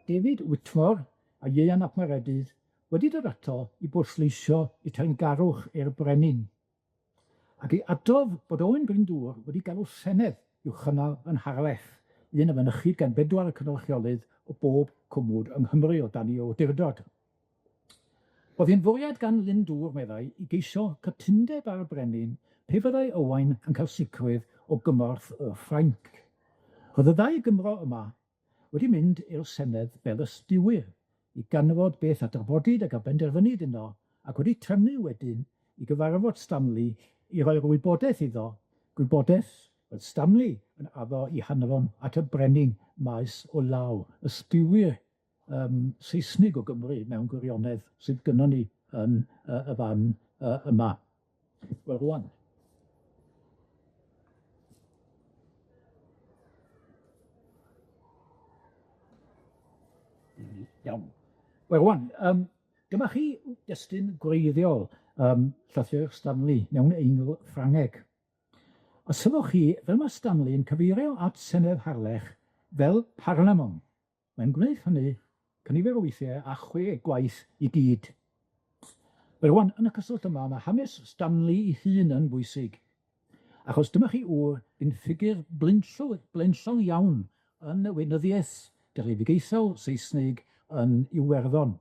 David Whitmore a Ieuan ap Meredydd, wedi dod ato i bwysleisio i teyrngarwch i'r brenin, ac i adrodd bod Owain Glyndŵr wedi galw senedd i'w chynnal yn Harlech, un a mynychu gan 4 y cynrychiolydd o bob cwmwd yng Nghymru o dan 'i awdurdod. Roedd hi'n fwriad gan Glyndŵr, meddai, i geisio cytundeb ar y brenin pe fyddai Owain yn cael sicrwydd o gymorth y Ffrainc. Roedd y ddau Gymro yma wedi mynd i'r Senedd fel ysdiwyr i ganfod beth a drafodid ac a benderfynid yno, ac wedi trefnu wedyn i gyfarfod Stanley i roi'r wybodaeth iddo, gwybodaeth oedd Stanley yn addo i hanfon at y brenin maes o law, ysdiwyr Saesnig o Gymru mewn gwirionedd sydd gynnon ni yn y fan yma. Wel, rwan. Iawn. Wel, rwan, dyma chi destun gwreiddiol llythyr Stanley mewn eingl Ffrangeg. A sylwch chi, fel mae Stanley yn cyfeirio at Senedd Harlech fel Parlemon. Mae'n gwneud hynny cynifer o weithiau a 6 gwaith i gyd. Wel, rwan, yn y cyswllt yma, mae hanes Stanley ei hun yn bwysig. Achos dyma chi yn ffigur blaenllaw iawn yn y weinyddiaeth derfygeithol Saesnig yn Iwerddon.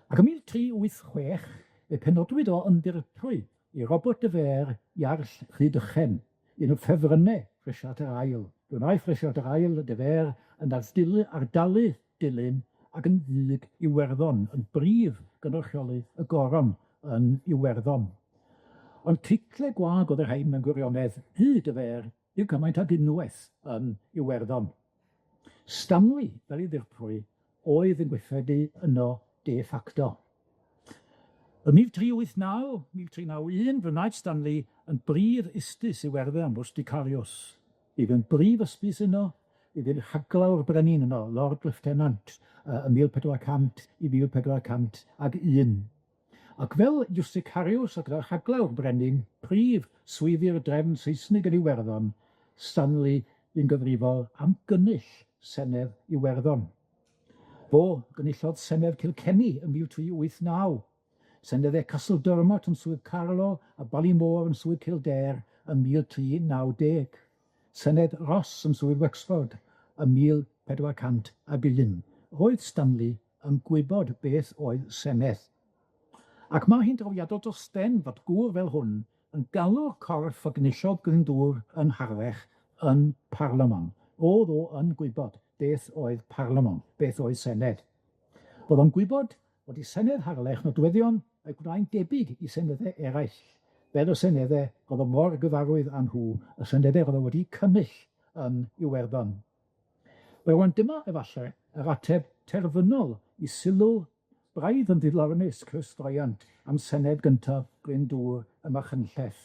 Ac ym 1386, Fe penodwyd o yn dirprwy i Robert de Fer, Iarll Rhydychen, un o ffefrynnau Ffresiad yr Ail. Dwi'n rhai Ffresiad yr Ail de Fer yn ardalu dilyn ac yn ddig Iwerddon, yn brif gynrychioli y goron yn Iwerddon. Ond ticle gwag oedd yr rhain mewn gwirionedd hyd y Fer yw cymaint ag unwaith yn Iwerddon. Stanley, fel i ddirprwy, oedd yn gweithredu yno de facto. Ym 1389, fe wnaed Stanley yn brif istus Iwerddon Rusticarius. Bydd yn brif ysbys yno, bydd yn rhaglawr brenin yno, Lord Lieutenant, y 1400 i 1401. Ac fel Rusticarius ac gyda rhaglawr brenin, prif swyddi'r drefn Saesnig yn Iwerddon, Stanley yn gyfrifol am gynnull Senedd Iwerddon. Fo gynullodd Senedd Kilkenny yn 1389, Seneddau Castledermot yn Swydd Carlo a Ballymore yn Swydd Kildare yn 1390. Senedd Ross yn Swydd Wexford yn 1401. Roedd Stanley yn gwybod beth oedd Senedd. Ac mae hi'n drawiadol dros den fod gŵr fel hwn yn galw'r corff a gynullodd Glyndŵr yn Harlech yn Parliament. Oedd o yn gwybod beth oedd Parliament, beth oedd Senedd. Roedd o'n gwybod bod i Senedd Harlech nodweddion a'i gwnaen debyg i seneddau eraill, fel y seneddau roedd o mor gyfarwydd â nhw, y seneddau roedd o wedi cynnull yn Iwerddon. Rwan dyma efallai yr ateb terfynol i sylw braidd yn ddilornus Crysdroiant am senedd gyntaf Glyndŵr y Machynlleth.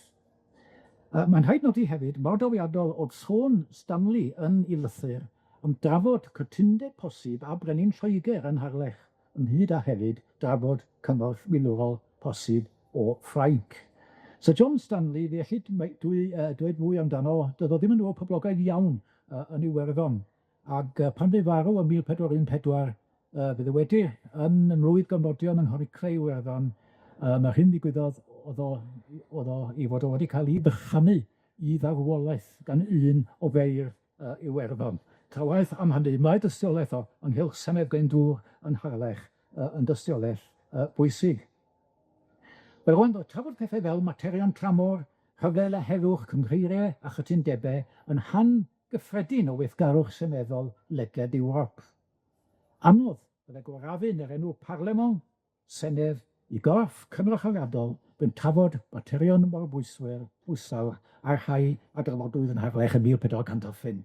Mae'n rhaid nodi hefyd, mor drawiadol oedd sôn Stanley yn ei lythyr am drafod cytundeb posib a brenin Lloegr yn Harlech, yn hyd a hefyd drafod cymorth milwrol posib o Ffrainc. So John Stanley, felly dweud fwy amdano, doedd o ddim yn ôl poblogaidd iawn yn Iwerddon. Ac pan fe farw yn 1414, bydd e wedi yn rwydd gymodion yng Nghoricre Iwerddon, mae hyn ddigwyddodd oedd o i fod o wedi cael ei ddychanu i ddarwolaeth gan un o feir Iwerddon. Trawaeth am hynny, mae dystiolaeth o ynghylch Senedd Glyndŵr yn Harlech yn dystiolaeth bwysig. Wel, rwan, trafod pethau fel materion tramor, rhyfel a heddwch, cymhreiriau a chytundebau yn han gyffredin o weithgarwch seneddol ledled Ewrop. Anodd byddai gorafyn yr enw Parlement, Senedd i gorff cynrychioliadol yn trafod materion mor bwysawr a'r rhai a drafodwyd yn Harlech yn 1405.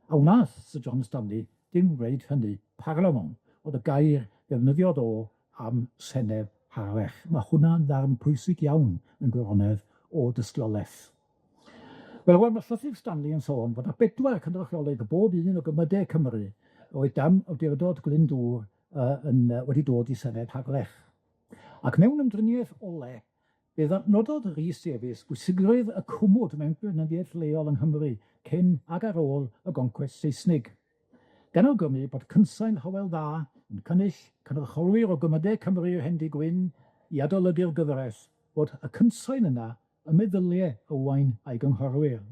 A wnaeth Sir John Stanley dim wneud hynny. Parlement oedd y gair ddefnyddiodd o am Senedd Harlech. Mae hwnna'n ddarn pwysig iawn yn gwirionedd o dystiolaeth. Wel, mae llythyr Stanley yn sôn bod 'na 4 cynrychiolydd o bob un o gymydau Cymru oedd dam awdurdod Glyndŵr wedi dod i Senedd Harlech. Ac mewn ymdriniaeth ole, bydd nododd Rhys Davies bwysigrwydd y cwmwd mewn gweinyddiaeth leol yng Nghymru cyn ac ar ôl y goncwest Saesnig. Gan awgrymu bod cynsail Hywel Dda yn cynnull cynrychiolwyr o gymydau Cymru o Hendy Gwyn i adolygu'r gyfres, bod y cynsail yna y meddyliau Owain a'i gynghorwyr.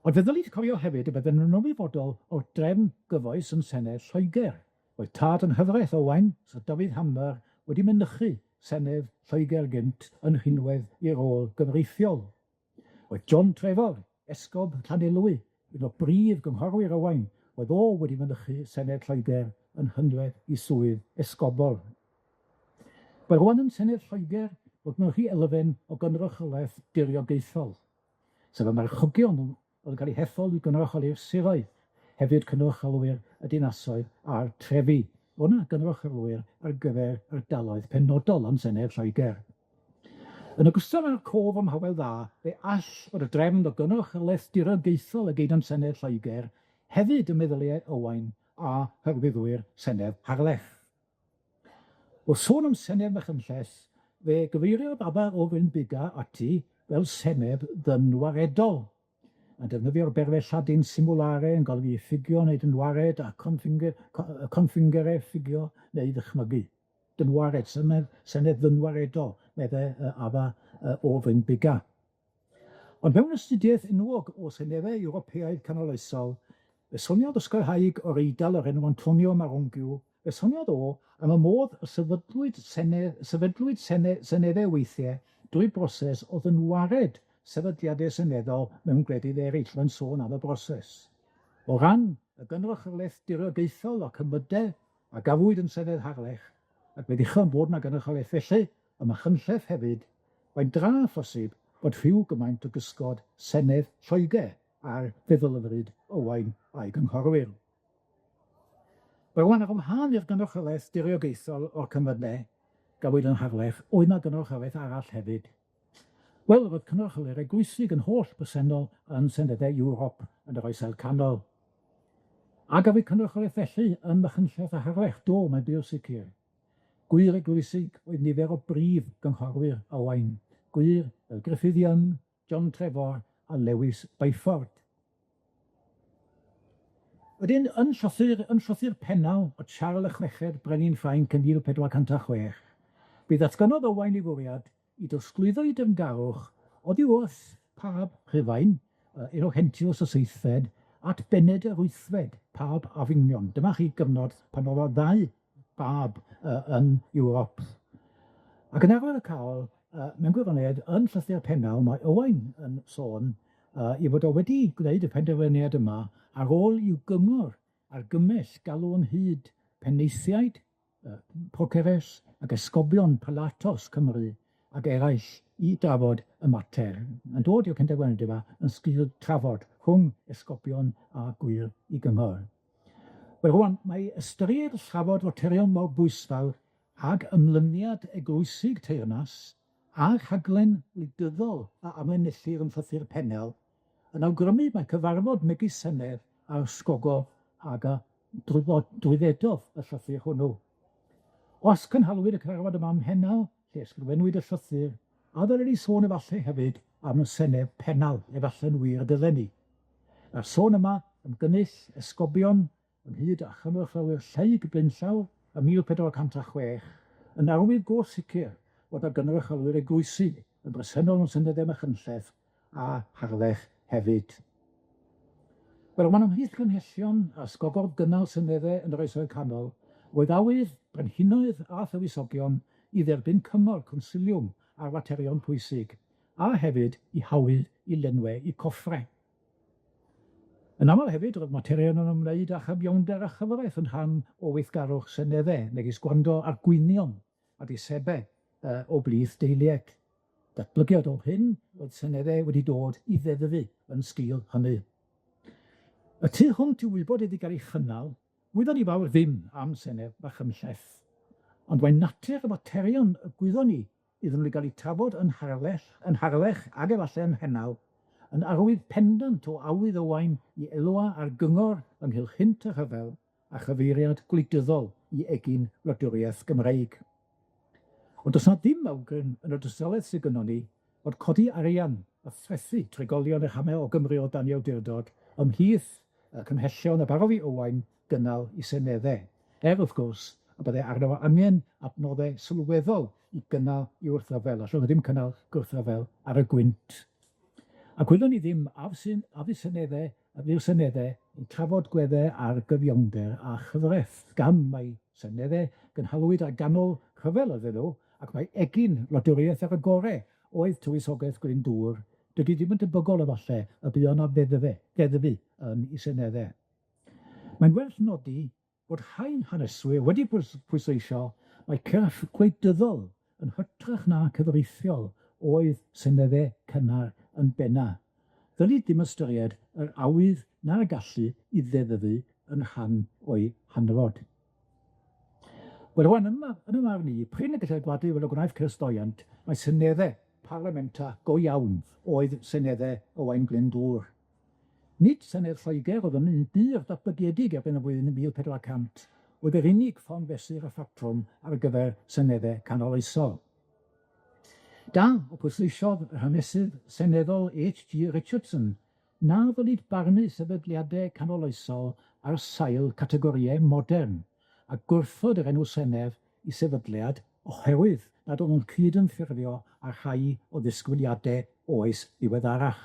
Ond fe ddylid cofio hefyd y bydde'n yn ymwybodol o'r drefn gyfoes yn Senedd Lloegr. Oedd tad yn hyfraith Owain, Sir Dafydd Hammer, wedi mynychu Senedd Lloegr gynt yn rhinwedd i'r ôl gyfreithiol. Oedd John Trefor, esgob Llanelwy, un o brif gynghorwyr Owain, oedd o wedi mynychu Senedd Lloegr yn hynwedd i swydd esgobol. Mae rwan yn Senedd Lloegr bod mynychu elfen o gynrychiolaeth diriogaethol. Sef y marchogion oedd yn cael eu hethol i gynrychioli'r siroedd, hefyd cynrychiolwyr y dinasoedd a'r trefi. Hwna gynrychiolwyr ar gyfer yr ardaloedd penodol yn Senedd Lloegr. Yn ogystal â'r cof am Hywel Dda, fe all fod y drefn o gynrychiolaeth diriogaethol y geid yn Senedd Lloegr hefyd y meddyliau Owain a hyrwyddwyr Senedd Harlech. O sôn am Senedd Machynlleth, fe gyfeiriodd Abar o Fynbiga ati fel Senedd ddynwaredol, a defnyddio'r berfau Lladin simulare yn golygu ffigio neu dynwared a confingere ffigio neu ddychmygu. Dynwared, Senedd ddynwaredol, meddai Abar o Fynbiga. Ond mewn astudiaeth enwog o seneddau Ewropeaidd canoloesol, fe soniodd ysgolhaig o'r Eidal o'r enw Antonio Maronghiw Esoniad o, am y modd y seneddau weithiau drwy broses oedd yn wared sefydliadau seneddol mewn gwledydd eraill yn sôn am y broses. O ran y gynrychiolaeth diriogaethol o cymydau a gafwyd yn Senedd Harlech, ac fe ddechrau bod yna gynrychiolaeth felly, y Machynlleth hefyd, mae'n dra phosib bod rhyw gymaint o gysgod Senedd Lloegr ar feddylfryd Owain a'i gynghorwyr. Fe wan ar ymhan i'r gynrychiolaeth diriogaethol o'r cymydau gafwyd yn Harlech, oedd yna gynrychiolaeth arall hefyd. Wel, roedd cynrychiolaeth eglwysig yn holl bresennol yn Seneddau Ewrop yn yr Oesau Canol. A gafwyd cynrychiolaeth felly yn Machynlleth a Harlech, do, mae'n byw sicr. Gwir eglwysig oedd nifer o brif gynghorwyr Owain, gwir fel Gruffydd, John Trefor a Lewis Byford. Wedyn, yn llythyr pennal o Charles y Chweched Brenin Ffrainc yn 1406, bydd atgynodd Owain ei fwriad i dosglwyddo i dyfngarwch oddi wrth Pab Rhufain, Erohentius y Seithfed, at Bened yr Wythfed, Pab Afinion. Dyma chi gyfnod pan oedd o ddau bab yn Ewrop. Ac yn arfer y cael, mewn gwirionedd, yn llythyr pennal, mae Owain yn sôn i fod o wedi gwneud y penderfyniad yma ar ôl i'w gyngor ar gymell galw yn hyd pennaethiaid, proceres ac esgobion Pilatos Cymru ac eraill i drafod y mater. Yn dod i'r penderfyniad yma yn sgil trafod rhwng esgobion a gwir i gyngor. Wel, rwan, mae ystyried trafod faterion mor bwysfawr ag ymlyniad eglwysig teyrnas a rhaglen wleidyddol a amlenellir yn llythyr pennel yn awgrymu mae cyfarfod megis Senedd a ysgogo ag a drwyddedodd y llythyr hwnnw. Os cynhalwyd y cyfarfod yma ymhennal, lle ysgrifennwyd y llythyr, a ddylwn ni sôn efallai hefyd am y Senedd Pennal, efallai'n wir dylen ni. A'r sôn yma am gynnull esgobion ynghyd â chynrychiolwyr Lleug Blaenllaw ym 1406 yn arwydd go sicr fod y gynrychiolwyr eglwysig yn bresennol yn Seneddau Machynlleth a Harlech hefyd. Wel, mae'n ymhlith cynhyllion a ysgogor gynnal Seneddau yn yr Oesau Canol, oedd awydd brenhinoedd a thywysogion i dderbyn cyngor consiliwm ar faterion pwysig, a hefyd i hawyd i lenwe i coffre. Yn aml hefyd, roedd materion yn ymwneud â chyfiawnder a chyfraith yn rhan o weithgarwch Seneddau, megis gwrando ar gwynion a disebau o blith deilieg. Datblygiad o hyn oedd Seneddau wedi dod i ddeddfu yn sgil hynny. Y tu hwnt i wybod iddi gael ei chynnal, wyddon ni fawr ddim am Senedd Machynlleth. Ond mae'n natur y materion y gwyddon ni iddyn nhw gael eu trafod yn Harlech ag efallai ym Mhennal, yn arwydd pendant o awydd Owain i elwa ar gyngor ynghylch hynt y rhyfel a chyfeiriad gwleidyddol i egin wladwriaeth Gymreig. Ond does na ddim awgrym yn y dystiolaeth sydd gynnon ni fod codi arian a threthu trigolion y hamau o Gymru o dan ei awdurdod ymhlith y cymhellion y barodd i Owain gynnal i Seneddau. Wrth gwrs, a byddai arno fo angen adnoddau sylweddol i gynnal i wrthryfel, a lle ddim cynnal gwrthryfel ar y gwynt. Ac wyddwn ni ddim afu Seneddau, a fyw Seneddau yn trafod gweddau ar gyfiawnder a chyfreth, gan mae Seneddau gynhalwyd ar ganol rhyfel ydyn nhw, ac mae egin wladwriaeth ar y gorau oedd tywysogaeth Glyndŵr, dydy ddim yn debygol efallai y bydd yno ddeddfu yn i Seneddau. Mae'n werth nodi bod rhain haneswyr wedi pwysleisio mae cyrff gwleidyddol yn hytrach na cyfreithiol oedd Seneddau cynnar yn benna. Ddyli ddim ystyried yr awydd na'r gallu i ddeddfu yn rhan o'i hanfod. Wel, rwan, yn y marn i, prin y gallai gwadu fel o gwnaeth Cyrstoiant, mae Seneddau parlamenta go iawn oedd Seneddau Owain Glyndŵr. Nid Senedd Lloegr oedd yn un byr datblygiedig erbyn y flwyddyn 1400, oedd yr unig ffon fesur y ffatrwm ar gyfer Seneddau canoloesol. Da, o pwysleisiodd yr hanesydd seneddol H.G. Richardson, na ddylid barnu sefydliadau canoloesol ar sail categoriau modern, a gwrthod yr enw Senedd i sefydliad oherwydd nad oedd nhw'n cydymffurfio â rhai o ddisgwyliadau oes ddiweddarach.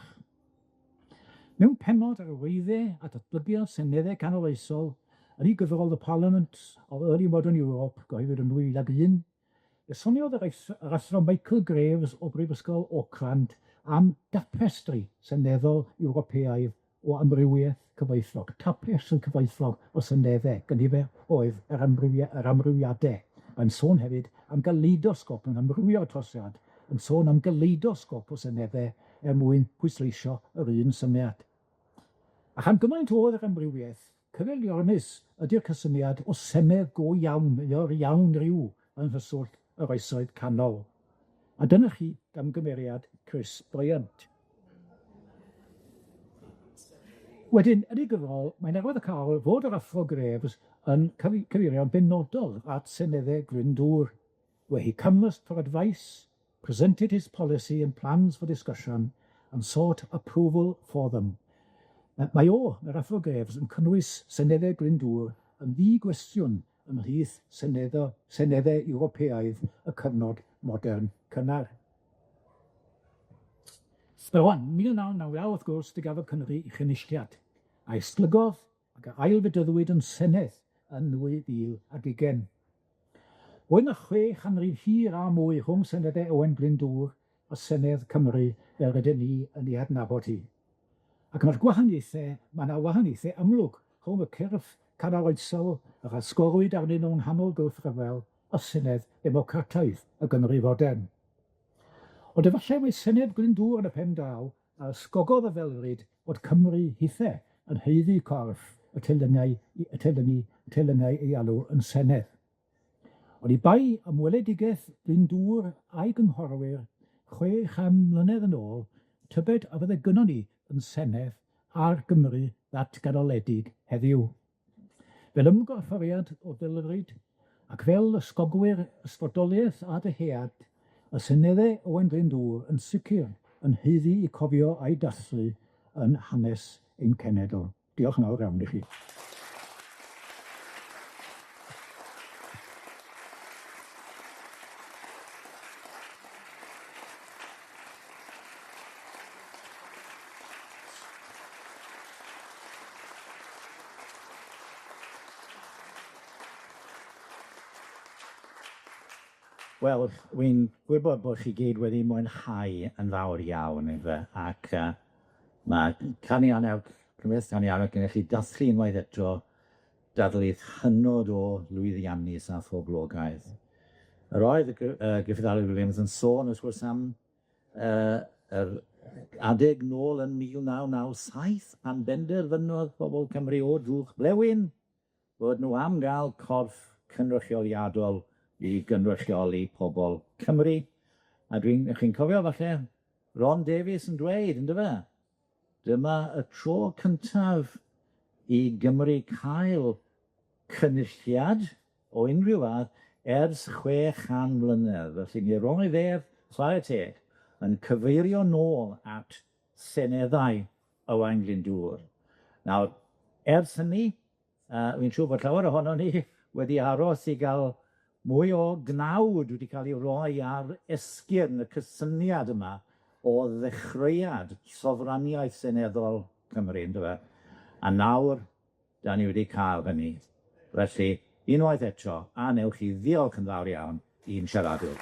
Mewn pennod ar y weiddiau a datblygiad Seneddau canoloesol, Yn ei gyfrol The Parliament of Early Modern Europe, gyhoeddwyd yn 2001, esoniodd yr athro Michael Graves o Brifysgol Auckland am dapestri seneddol Ewropeaidd o amrywiaeth cyfoethog, tapestri cyfoethog o seneddau, gynifer oedd yr amrywiadau. Mae'n sôn hefyd am galeidosgop yn amrywio trosiad, yn sôn am galeidosgop o seneddau mwyn pwysleisio yr un syniad. Ac am gymaint oedd yr amrywiaeth, cyfeirionus ydy'r cysyniad o senedd go iawn, yw'r iawn rhyw yn hyswllt yr oesoedd canol. A dyna chi gamgymeriad Chris Bryant. Wedyn, yn ei gyfrol, mae'n newydd y cael fod yr Athro Graves yn cyfeirio'n benodol at seneddau Glyndŵr, where he canvassed for advice, presented his policy and plans for discussion, and sought approval for them. Mae yr Athro Graves, yn cynnwys seneddau Glyndŵr yn ddi-gwestiwn ymhlith seneddau Ewropeaidd y cyfnod modern cynnar. Rwan, 1999, wrth gwrs, dy gafodd Cymru ei chynulliad, a esblygodd ac ailfedyddwyd yn Senedd yn 2020. Oedd na 6 chanrif hir a mwy rhwng seneddau Owain Glyndŵr a Senedd Cymru fel rydyn ni yn ei adnabod hi. Ac mae'r gwahaniaethau, mae yna wahaniaethau amlwg rhwng y cyrff canol-oesol, yr asgorwyd arnyn nhw'n nghanol gwrthryfel, a Senedd Democrataidd y Gymru fodern. Ond efallai mae Senedd Glyndŵr yn y pen draw a ysgogodd y felryd bod Cymru hithau yn heiddi corff y telynau ei alw yn Senedd. Ond i bai ymweledigaeth Glyndŵr a'i gynghorwyr 600 mlynedd yn ôl, tybed a fydde gynnon ni yn Senedd a'r Gymru ddatganoledig heddiw. Fel ymgorfforiad o ddylryd, ac fel ysgogwyr ysfodoliaeth a dyhead, y seneddau Owain Glyndŵr yn sicr yn heiddi i cofio a'i dathlu yn hanes ein cenedl. Diolch yn fawr iawn i chi. Wel, wi'n gwybod bod chi gyd wedi mwynhau yn fawr iawn, efe, ac mae Carnhuanawc, Cymdeithas Carnhuanawc yn gallu dathlu unwaith eto dadleuth hynod o lwyddiannus a phoblogaidd. Yr oedd Gruffydd Williams yn sôn, wrth gwrs, am yr adeg nôl yn 1997 a'n benderfynodd bobl Cymru o drwch blewyn bod nhw am gael corff cynrychioliadol i gynrychioli pobol Cymru. A chi'n cofio falle Ron Davies yn dweud, ynddo fe? Dyma y tro cyntaf i Gymru cael cynulliad o unrhyw fath ers 600 mlynedd. Felly ni rong i ddef, chwarae teg, yn cyfeirio nôl at seneddau Owain Glyndŵr. Nawr, ers hynny, fi'n siŵr bod llawer ohono ni wedi aros i gael mwy o gnawd wedi cael ei roi ar esgyrn y cysyniad yma o ddechreuad sofraniaeth seneddol Cymru, ynddo fe? A nawr, da ni wedi cael hynny. Felly, unwaith eto, a newch chi ddiolch yn fawr iawn i'n siaradwr.